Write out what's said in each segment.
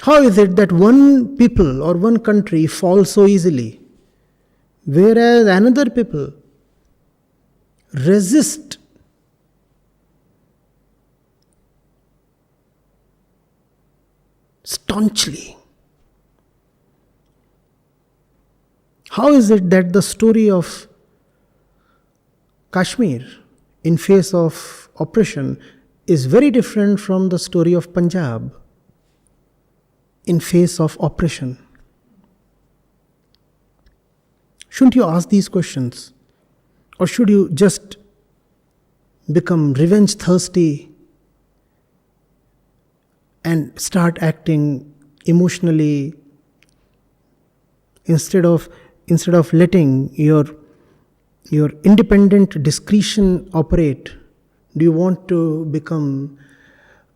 How is it that one people or one country falls so easily, whereas another people resist staunchly? How is it that the story of Kashmir in face of oppression is very different from the story of Punjab in face of oppression? Shouldn't you ask these questions? Or should you just become revenge thirsty and start acting emotionally instead of letting your independent discretion operate? Do you want to become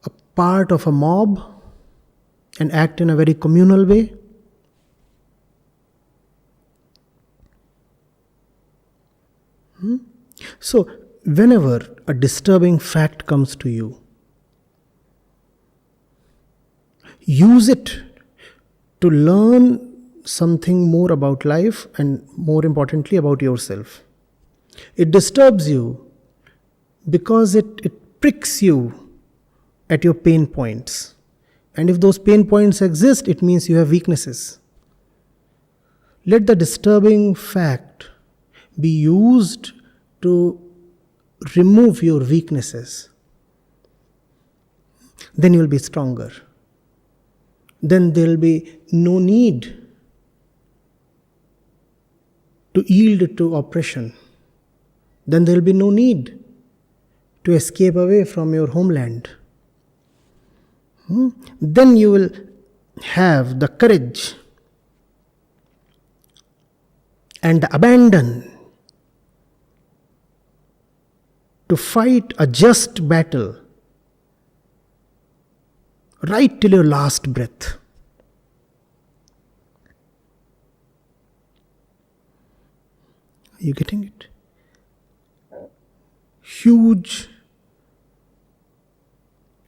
a part of a mob and act in a very communal way? So, whenever a disturbing fact comes to you, use it to learn something more about life and, more importantly, about yourself. It disturbs you because it pricks you at your pain points. And if those pain points exist, it means you have weaknesses. Let the disturbing fact be used to remove your weaknesses. Then you will be stronger. Then there will be no need to yield to oppression. Then there will be no need to escape away from your homeland. Then you will have the courage and the abandon to fight a just battle right till your last breath. Are you getting it? Huge,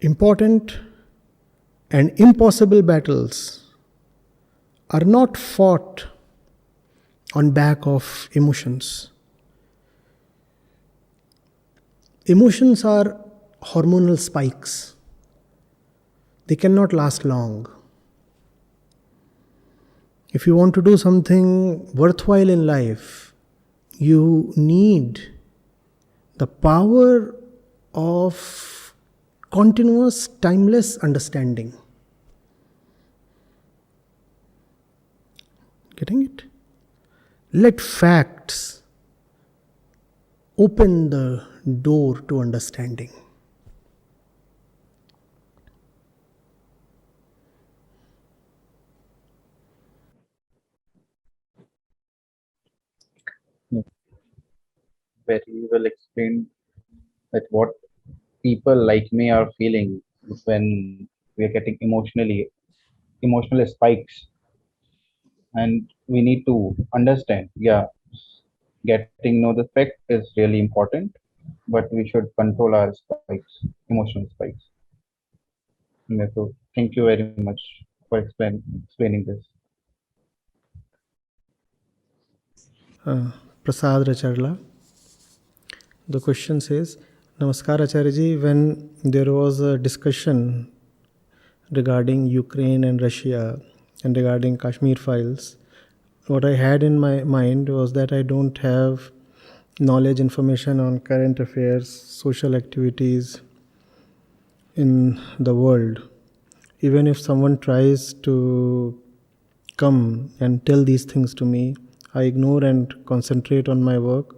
important, and impossible battles are not fought on back of emotions. Emotions are hormonal spikes. They cannot last long. If you want to do something worthwhile in life, you need the power of continuous, timeless understanding. Getting it? Let facts open the door to understanding. Very well explained that what people like me are feeling when we are getting emotional spikes, and we need to understand, yeah, getting know the fact is really important, but we should control our spikes, emotional spikes. Yeah, so thank you very much for explaining this. Prasad Racharla. The question says, Namaskar Acharya ji, when there was a discussion regarding Ukraine and Russia and regarding Kashmir files, what I had in my mind was that I don't have knowledge, information on current affairs, social activities in the world. Even if someone tries to come and tell these things to me, I ignore and concentrate on my work,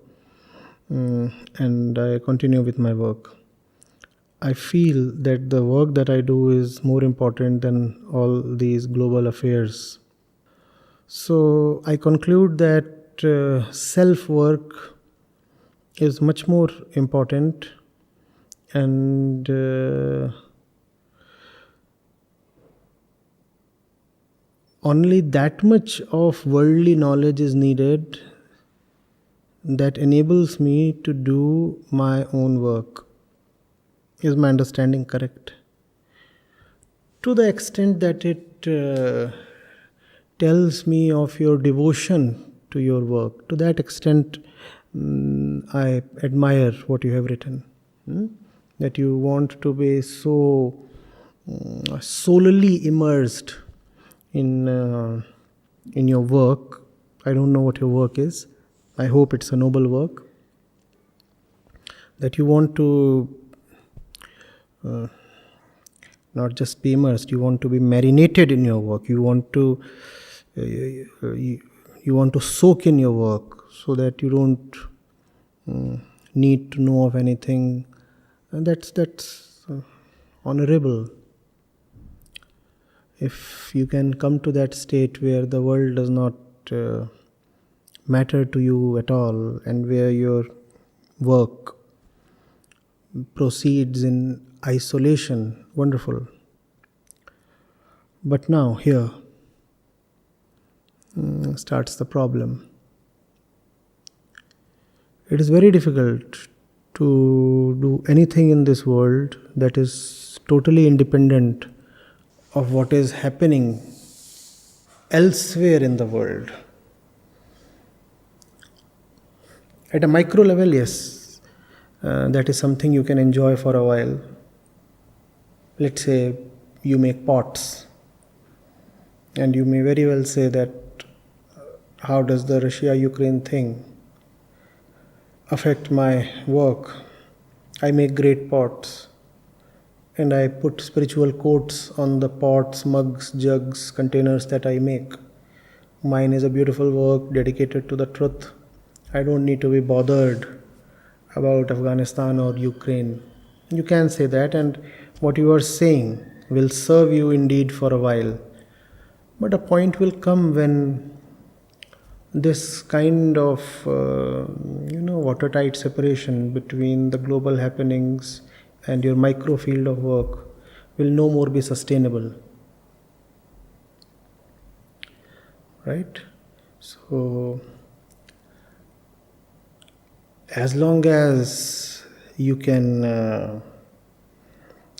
and I continue with my work. I feel that the work that I do is more important than all these global affairs. So I conclude that self work is much more important, and only that much of worldly knowledge is needed that enables me to do my own work. Is my understanding correct? to the extent that it tells me of your devotion to your work. To that extent, I admire what you have written. That you want to be so solely immersed in your work. I don't know what your work is. I hope it's a noble work. That you want to not just be immersed, you want to be marinated in your work. You want to you want to soak in your work so that you don't need to know of anything. And that's honorable. If you can come to that state where the world does not matter to you at all, and where your work proceeds in isolation, wonderful. But now, here starts the problem. It is very difficult to do anything in this world that is totally independent of what is happening elsewhere in the world. At a micro level, yes, that is something you can enjoy for a while. Let's say you make pots, and you may very well say that how does the Russia-Ukraine thing affect my work? I make great pots, and I put spiritual quotes on the pots, mugs, jugs, containers that I make. Mine is a beautiful work dedicated to the truth. I don't need to be bothered about Afghanistan or Ukraine. You can say that, and what you are saying will serve you indeed for a while. But a point will come when this kind of watertight separation between the global happenings and your micro field of work will no more be sustainable. Right? So, as long as you can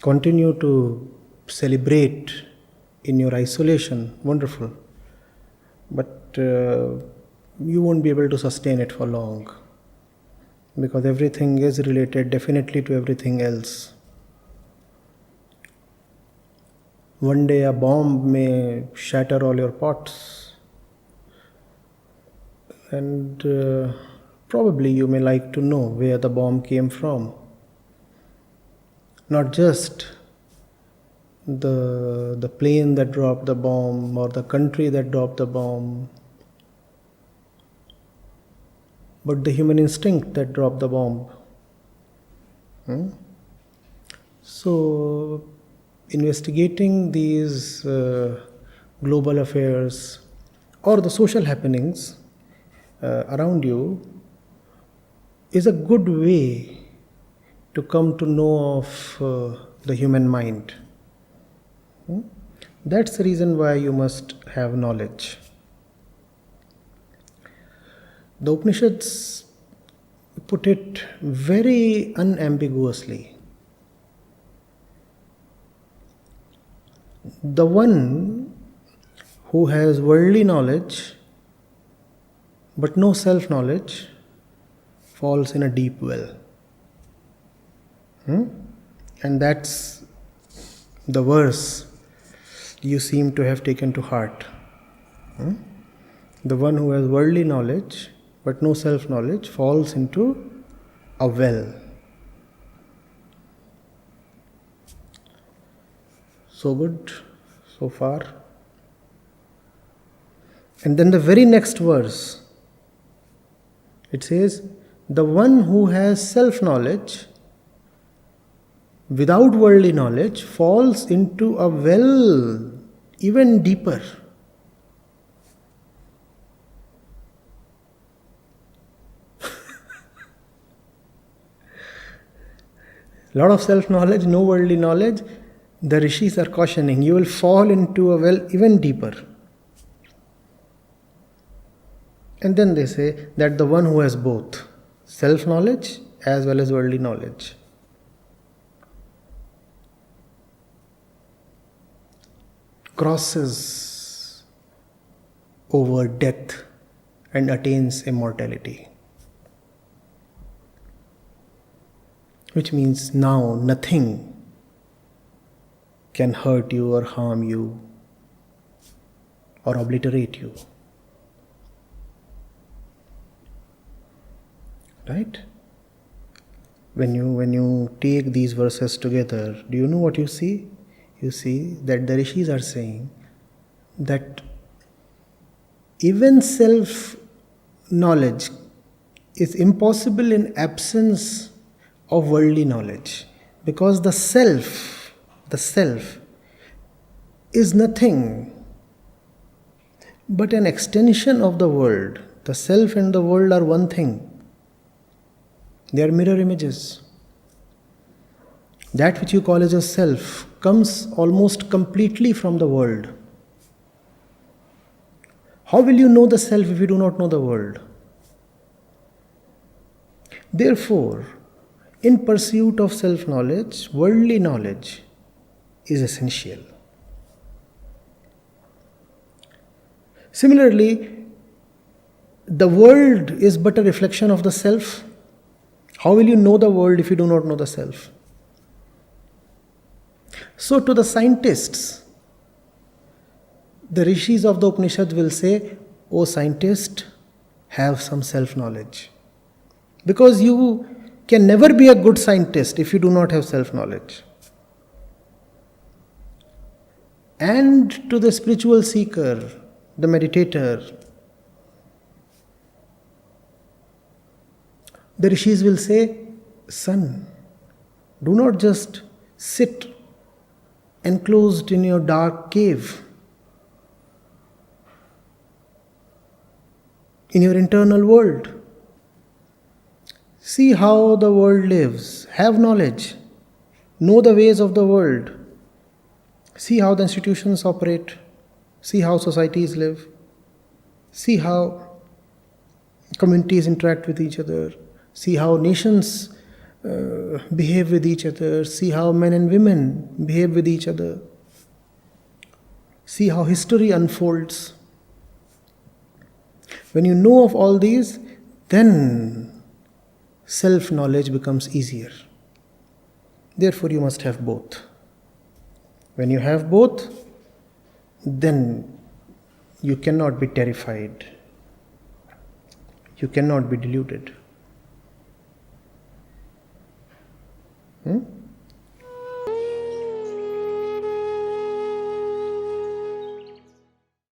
continue to celebrate in your isolation, wonderful. But you won't be able to sustain it for long, because everything is related definitely to everything else. One day a bomb may shatter all your pots, and probably you may like to know where the bomb came from. Not just the plane that dropped the bomb or the country that dropped the bomb, but the human instinct that dropped the bomb. So, investigating these global affairs or the social happenings around you is a good way to come to know of the human mind. That's the reason why you must have knowledge. The Upanishads put it very unambiguously. The one who has worldly knowledge but no self-knowledge falls in a deep well. And that's the verse you seem to have taken to heart. The one who has worldly knowledge but no self-knowledge falls into a well. So good, so far. And then the very next verse, it says, the one who has self-knowledge without worldly knowledge falls into a well even deeper. A lot of self-knowledge, no worldly knowledge. The rishis are cautioning, you will fall into a well even deeper. And then they say that the one who has both self-knowledge as well as worldly knowledge crosses over death and attains immortality. Which means now nothing can hurt you or harm you or obliterate you. Right? When you take these verses together, do you know what you see? You see that the rishis are saying that even self-knowledge is impossible in absence of worldly knowledge, because the self is nothing but an extension of the world. The self and the world are one thing. They are mirror images. That which you call as a self comes almost completely from the world. How will you know the self if you do not know the world? Therefore, in pursuit of self-knowledge, worldly knowledge is essential. Similarly, the world is but a reflection of the self. How will you know the world if you do not know the self? So to the scientists, the rishis of the Upanishad will say, "O scientist, have some self-knowledge." Because you can never be a good scientist if you do not have self-knowledge. And to the spiritual seeker, the meditator, the rishis will say, "Son, do not just sit enclosed in your dark cave, in your internal world. See how the world lives. Have knowledge. Know the ways of the world. See how the institutions operate. See how societies live. See how communities interact with each other. See how nations behave with each other. See how men and women behave with each other. See how history unfolds." When you know of all these, then self-knowledge becomes easier. Therefore, you must have both. When you have both, then you cannot be terrified. You cannot be deluded.